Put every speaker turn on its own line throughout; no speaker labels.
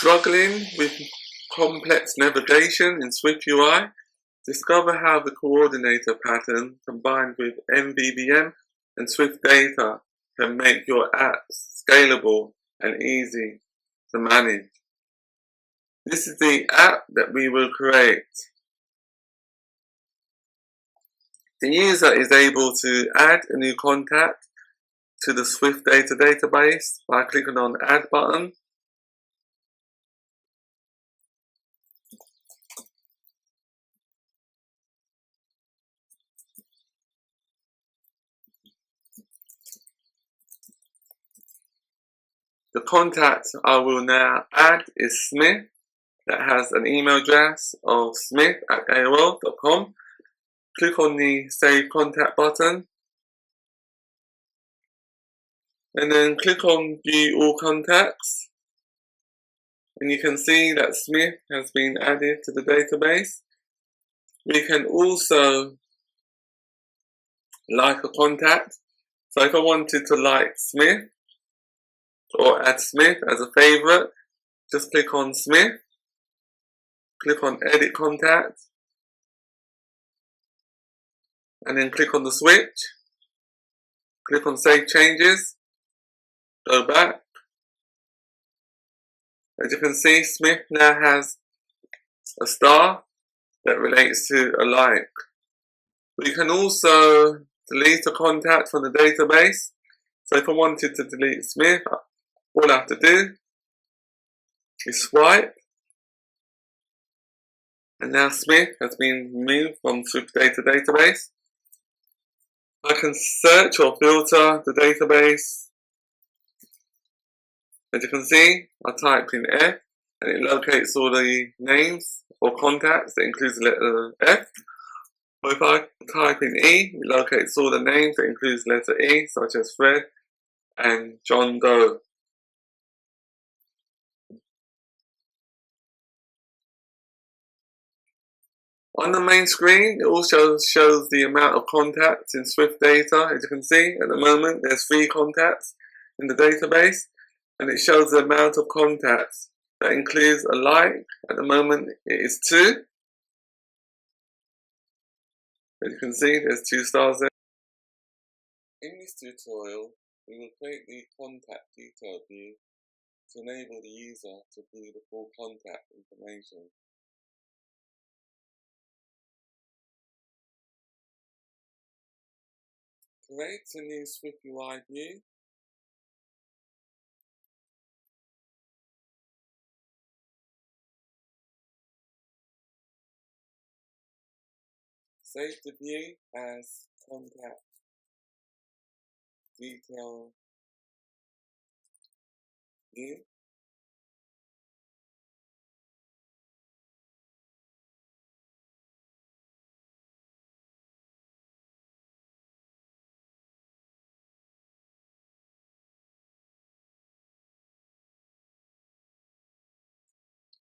Struggling with complex navigation in SwiftUI? Discover how the coordinator pattern combined with MVVM and SwiftData can make your apps scalable and easy to manage. This is the app that we will create. The user is able to add a new contact to the SwiftData database by clicking on the Add button. The contact I will now add is Smith, that has an email address of smith@aol.com. Click on the Save Contact button and then click on View All Contacts, and you can see that Smith has been added to the database. We can also like a contact. So if I wanted to like Smith or add Smith as a favorite, just click on Smith, click on Edit Contact, and then click on the switch, click on Save Changes, go back. As you can see, Smith now has a star that relates to a like. We can also delete a contact from the database. So if I wanted to delete Smith, all I have to do is swipe, and now Smith has been removed from SwiftData database. I can search or filter the database. As you can see, I typed in F and it locates all the names or contacts that includes the letter F. Or if I type in E, it locates all the names that includes the letter E, such as Fred and John Doe. On the main screen, it also shows the amount of contacts in SwiftData. As you can see, at the moment, there's 3 contacts in the database, and it shows the amount of contacts that includes a like. At the moment, it is 2. As you can see, there's 2 stars there. In this tutorial, we will create the contact detail view to enable the user to view the full contact information. Create a new SwiftUI view. Save the view as contact detail view.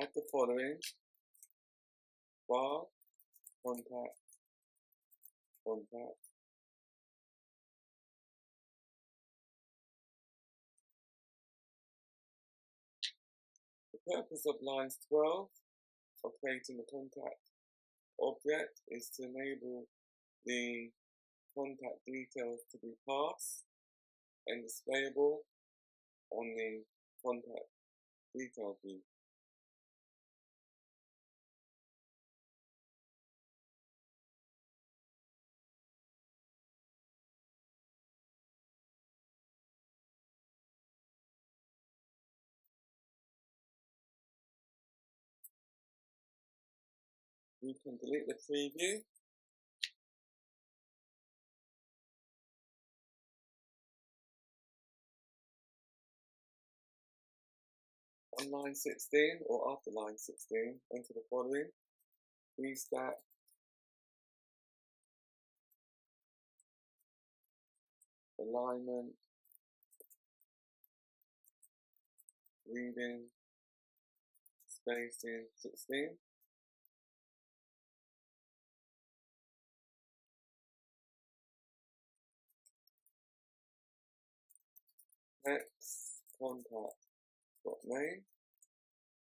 Add the following: bar, contact, contact. The purpose of lines 12 of creating the contact object is to enable the contact details to be passed and displayable on the contact detail view. We can delete the preview. On line 16 or after line 16, enter the following: restack, alignment, reading, spacing 16. Next, contact.name.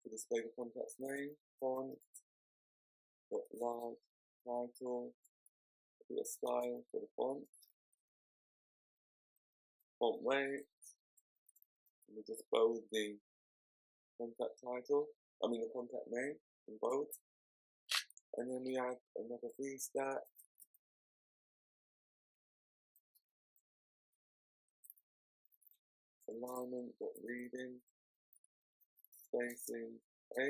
to display the contact's name, font, got large, title, a bit of style for the font weight, and we just bold the contact title, the contact name in bold, and then we add another VStat, alignment, got reading, spacing 8,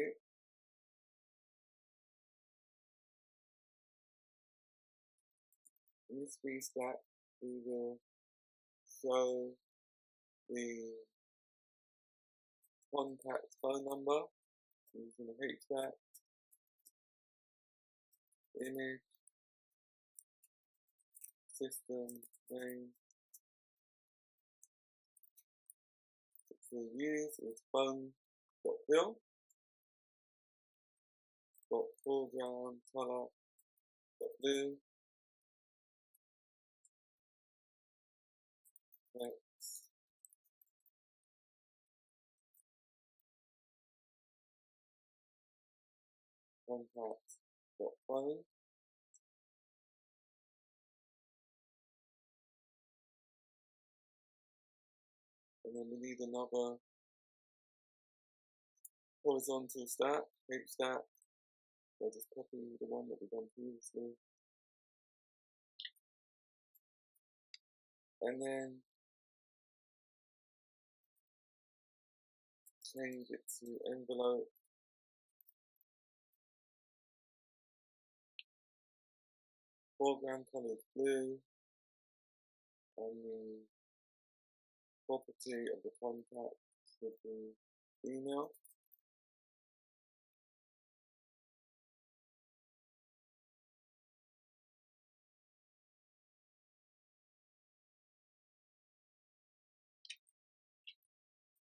in this VStat we will show the contact phone number using the HVAC, image, system name. Which we'll use is phone.fill, got foreground color blue, text, contact.phone, and then we need another horizontal stat, HStat. So I'll just copy the one that we've done previously, and then change it to envelope, foreground color is blue, and the property of the contact should be email.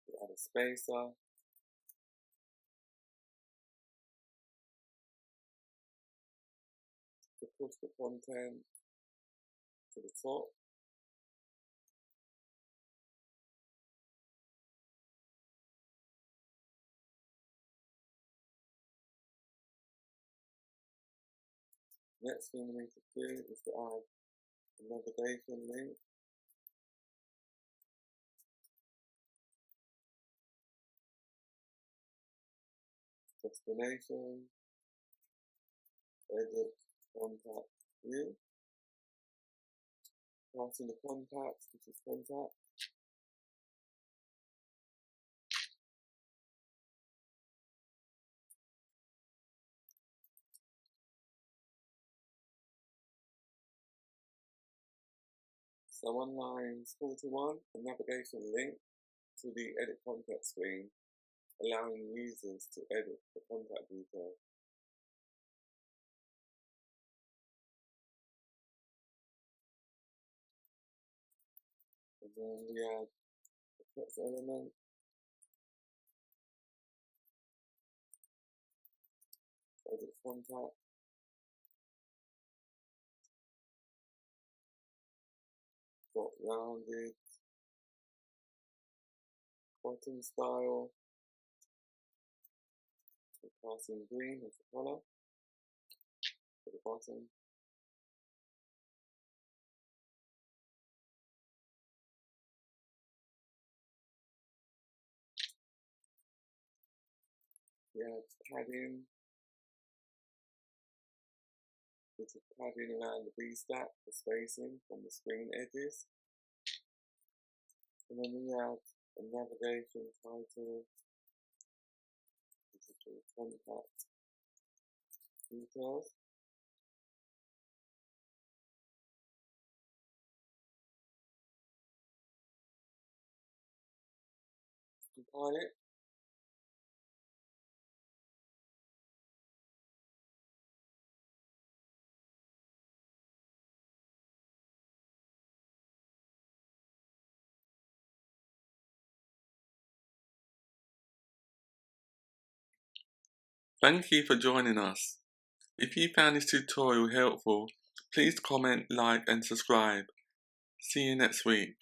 We add a spacer, to push the content to the top. Next thing we need to do is to add a navigation link. Destination, edit, contact view. Passing the contacts, which is contact. So on lines 41, a navigation link to the edit contact screen, allowing users to edit the contact details. And then we add a text element, edit contact, got rounded, bottom style, passing green as the color for the bottom. We add padding, which is padding around the VStat for spacing from the screen edges. And then we add a navigation title, which is the contact details. Compile it. Thank you for joining us. If you found this tutorial helpful, please comment, like and subscribe. See you next week.